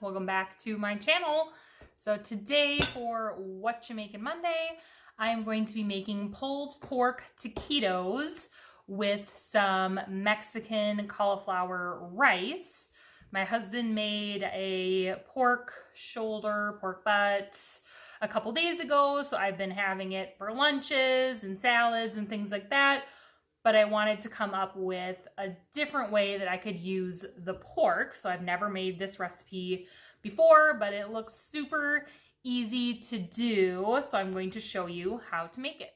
Welcome back to my channel. So today for What You Making Monday, I am going to be making pulled pork taquitos with some Mexican cauliflower rice. My husband made a pork shoulder, pork butts a couple days ago, so I've been having it for lunches and salads and things like that. But I wanted to come up with a different way that I could use the pork. So I've never made this recipe before, but it looks super easy to do. So I'm going to show you how to make it.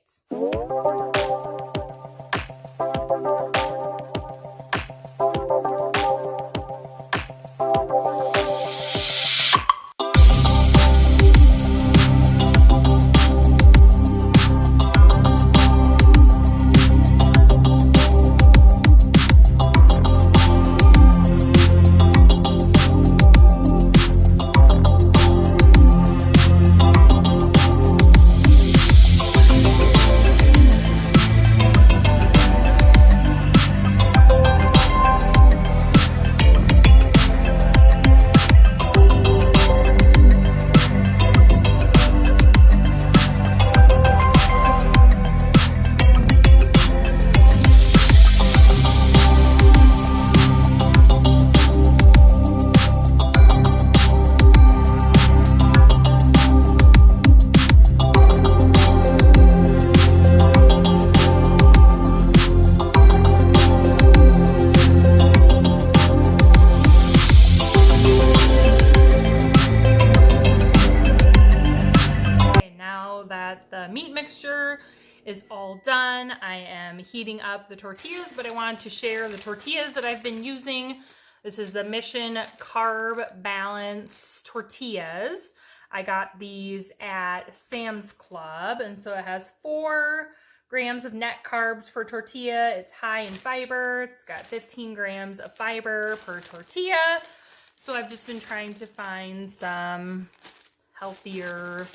The meat mixture is all done. I am heating up the tortillas, but I wanted to share the tortillas that I've been using. This is the Mission Carb Balance tortillas. I got these at Sam's Club, and so it has 4 grams of net carbs per tortilla. It's high in fiber. It's got 15 grams of fiber per tortilla. So I've just been trying to find some healthier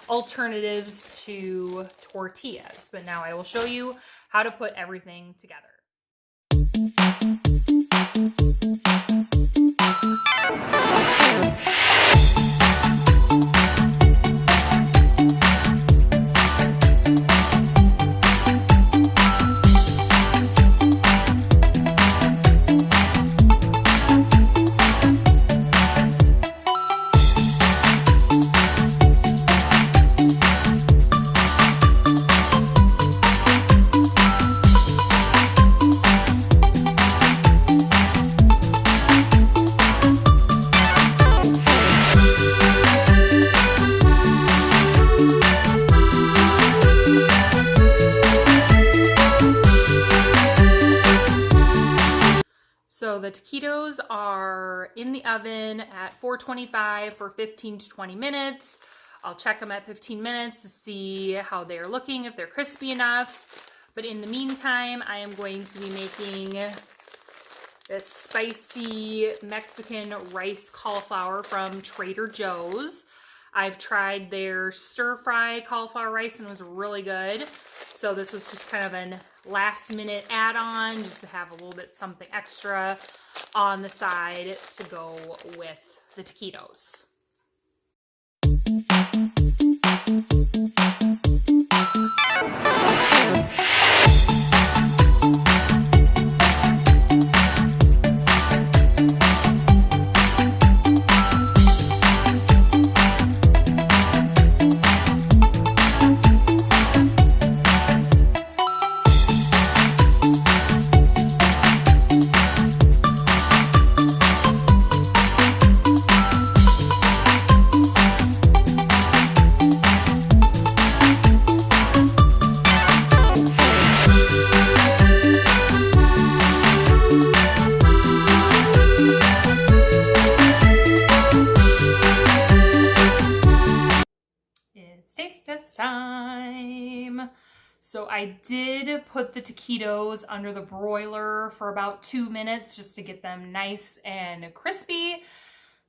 alternatives to tortillas, but now I will show you how to put everything together. So the taquitos are in the oven at 425 for 15 to 20 minutes. I'll check them at 15 minutes to see how they're looking, if they're crispy enough. But in the meantime, I am going to be making this spicy Mexican rice cauliflower from Trader Joe's. I've tried their stir-fry cauliflower rice and it was really good. So this was just kind of a last-minute add-on, just to have a little bit something extra on the side to go with the taquitos. Taste test time. So I did put the taquitos under the broiler for about 2 minutes just to get them nice and crispy.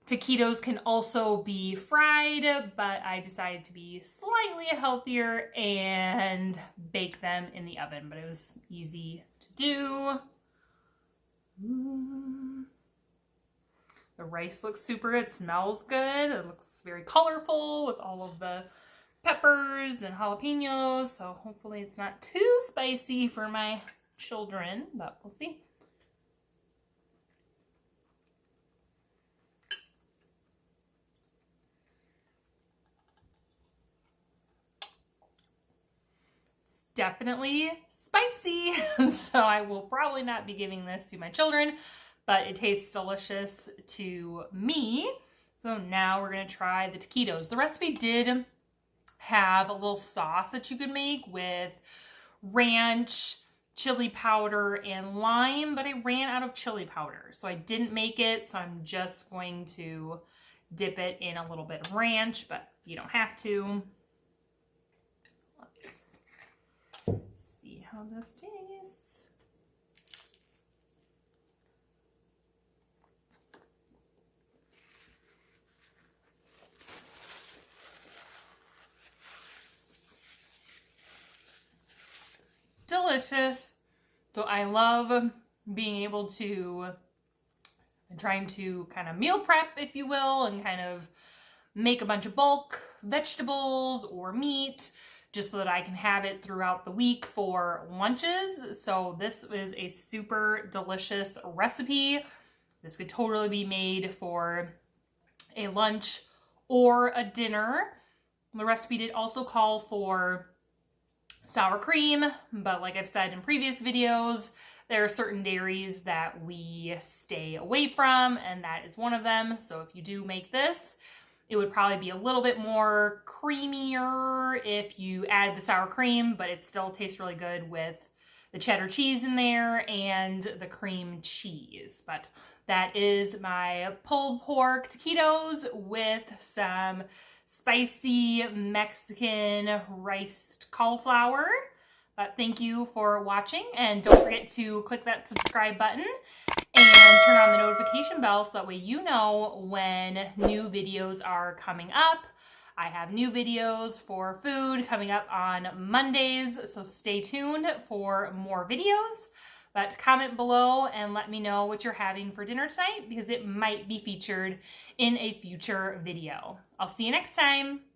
Taquitos can also be fried, but I decided to be slightly healthier and bake them in the oven, but it was easy to do. The rice looks super good, smells good. It looks very colorful with all of the peppers and jalapenos. So hopefully it's not too spicy for my children, but we'll see. It's definitely spicy, so I will probably not be giving this to my children, but it tastes delicious to me. So now we're gonna try the taquitos. The recipe did have a little sauce that you could make with ranch, chili powder, and lime, but I ran out of chili powder, so I didn't make it. So I'm just going to dip it in a little bit of ranch, but you don't have to. Let's see how this tastes. Delicious. So I love being able to, trying to kind of meal prep, if you will, and kind of make a bunch of bulk vegetables or meat just so that I can have it throughout the week for lunches. So this is a super delicious recipe. This could totally be made for a lunch or a dinner. The recipe did also call for sour cream, but like I've said in previous videos, there are certain dairies that we stay away from, and that is one of them. So if you do make this, it would probably be a little bit more creamier if you add the sour cream, but it still tastes really good with the cheddar cheese in there and the cream cheese. But that is my pulled pork taquitos with some spicy Mexican riced cauliflower. But thank you for watching, and don't forget to click that subscribe button and turn on the notification bell so that way you know when new videos are coming up. I have new videos for food coming up on Mondays, so stay tuned for more videos. But comment below and let me know what you're having for dinner tonight, because it might be featured in a future video. I'll see you next time.